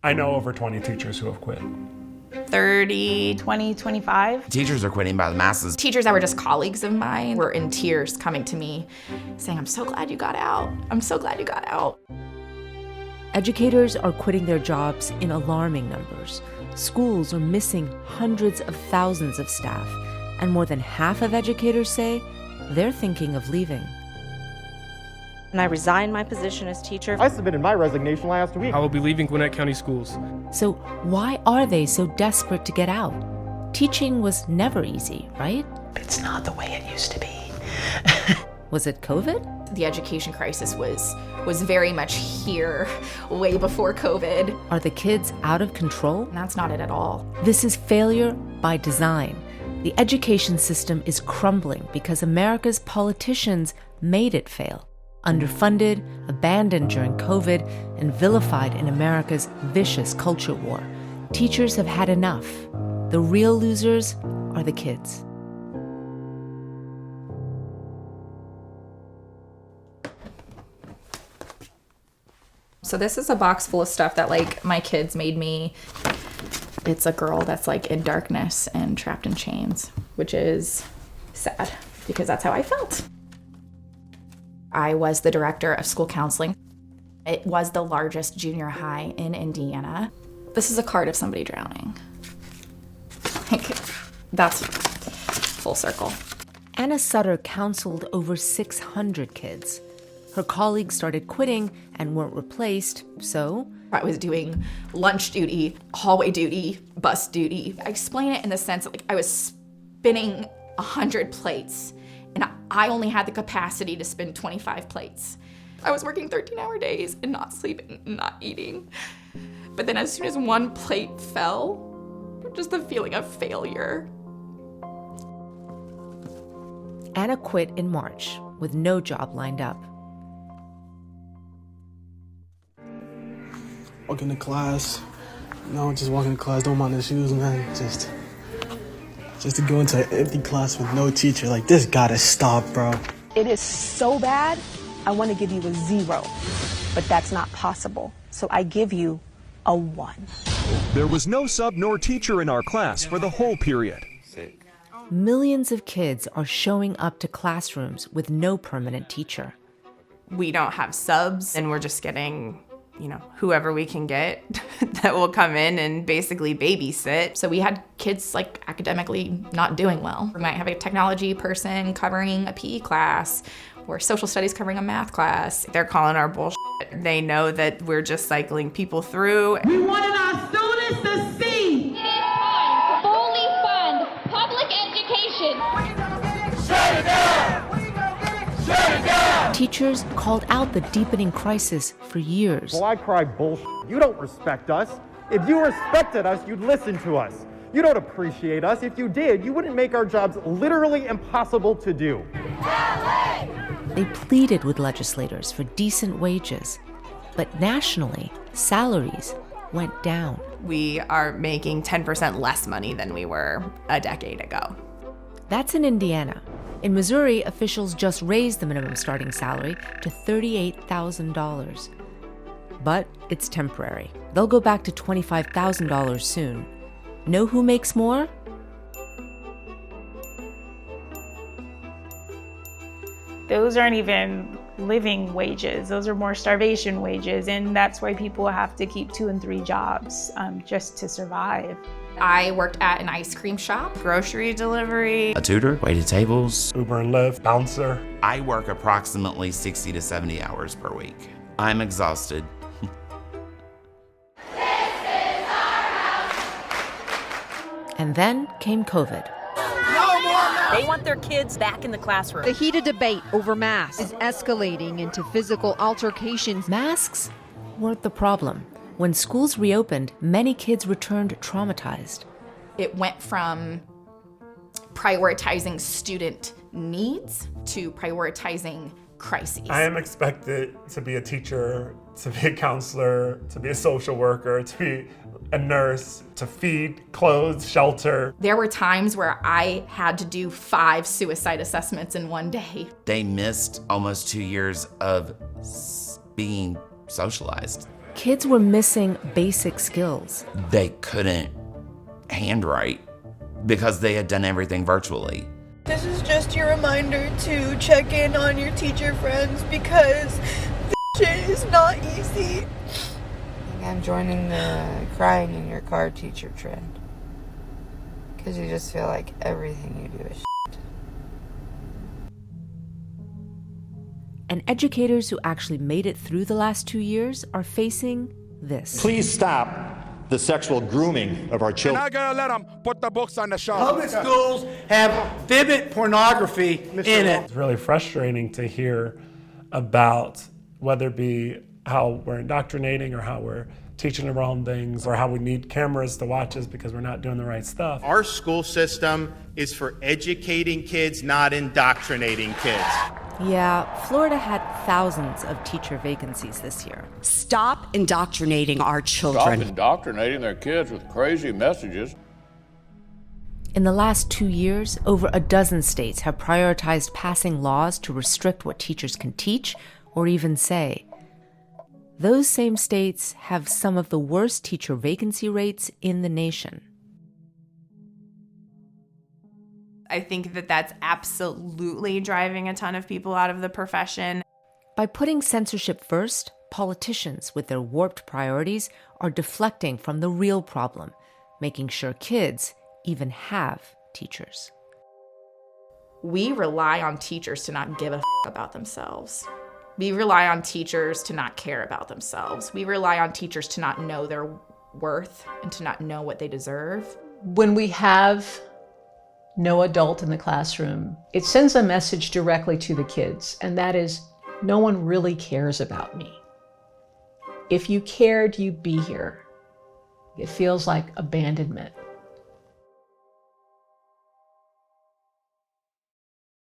I know over 20 teachers who have quit. 30, 20, 25. Teachers are quitting by the masses. Teachers that were just colleagues of mine were in tears coming to me saying, I'm so glad you got out. I'm so glad you got out. Educators are quitting their jobs in alarming numbers. Schools are missing hundreds of thousands of staff, and more than half of educators say they're thinking of leaving. And I resigned my position as teacher. I submitted my resignation last week. I will be leaving Gwinnett County Schools. So why are they so desperate to get out? Teaching was never easy, right? It's not the way it used to be. Was it COVID? The education crisis was very much here way before COVID. Are the kids out of control? And that's not it at all. This is failure by design. The education system is crumbling because America's politicians made it fail. Underfunded, abandoned during COVID, and vilified in America's vicious culture war. Teachers have had enough. The real losers are the kids. So this is a box full of stuff that like my kids made me. It's a girl that's like in darkness and trapped in chains, which is sad because that's how I felt. I was the director of school counseling. It was the largest junior high in Indiana. This is a card of somebody drowning. Like, that's full circle. Anna Sutter counseled over 600 kids. Her colleagues started quitting and weren't replaced, so I was doing lunch duty, hallway duty, bus duty. I explain it in the sense that like I was spinning 100 plates and I only had the capacity to spin 25 plates. I was working 13-hour days and not sleeping, not eating. But then as soon as one plate fell, just the feeling of failure. Anna quit in March with no job lined up. Walking to class, just walking to class, don't mind the shoes, man. Just to go into an empty class with no teacher, like this gotta stop, bro. It is so bad, I want to give you a 0, but that's not possible. So I give you a 1. There was no sub nor teacher in our class for the whole period. Millions of kids are showing up to classrooms with no permanent teacher. We don't have subs, and we're just getting whoever we can get that will come in and basically babysit. So we had kids like academically not doing well. We might have a technology person covering a PE class or social studies covering a math class. They're calling our bullshit. They know that we're just cycling people through. We wanted our students to see. Fully fund public education. Shut it down! Shut it down! Teachers called out the deepening crisis for years. Well, I cry bullshit. You don't respect us. If you respected us, you'd listen to us. You don't appreciate us. If you did, you wouldn't make our jobs literally impossible to do. They pleaded with legislators for decent wages, but nationally, salaries went down. We are making 10% less money than we were a decade ago. That's in Indiana. In Missouri, officials just raised the minimum starting salary to $38,000. But it's temporary. They'll go back to $25,000 soon. Know who makes more? Those aren't even living wages. Those are more starvation wages, and that's why people have to keep 2 and 3 jobs just to survive. I worked at an ice cream shop, grocery delivery, a tutor, waited tables, Uber and Lyft, bouncer. I work approximately 60 to 70 hours per week. I'm exhausted. And then came COVID. They want their kids back in the classroom. The heated debate over masks is escalating into physical altercations. Masks weren't the problem. When schools reopened, many kids returned traumatized. It went from prioritizing student needs to prioritizing crises. I am expected to be a teacher, to be a counselor, to be a social worker, to be a nurse, to feed, clothe, shelter. There were times where I had to do 5 suicide assessments in one day. They missed almost 2 years of being socialized. Kids were missing basic skills. They couldn't handwrite because they had done everything virtually. This is just your reminder to check in on your teacher friends because this shit is not easy. I'm joining the crying in your car teacher trend. Because you just feel like everything you do is shit. And educators who actually made it through the last 2 years are facing this. Please stop the sexual grooming of our children. You're not gonna let them put the books on the shelf. Public schools have vivid pornography in it. It's really frustrating to hear about whether it be how we're indoctrinating or how we're teaching the wrong things or how we need cameras to watch us because we're not doing the right stuff. Our school system is for educating kids, not indoctrinating kids. Yeah, Florida had thousands of teacher vacancies this year. Stop indoctrinating our children. Stop indoctrinating their kids with crazy messages. In the last 2 years, over a dozen states have prioritized passing laws to restrict what teachers can teach or even say. Those same states have some of the worst teacher vacancy rates in the nation. I think that that's absolutely driving a ton of people out of the profession. By putting censorship first, politicians with their warped priorities are deflecting from the real problem, making sure kids even have teachers. We rely on teachers to not give a about themselves. We rely on teachers to not care about themselves. We rely on teachers to not know their worth and to not know what they deserve. When we have no adult in the classroom, it sends a message directly to the kids, and that is, no one really cares about me. If you cared, you'd be here. It feels like abandonment.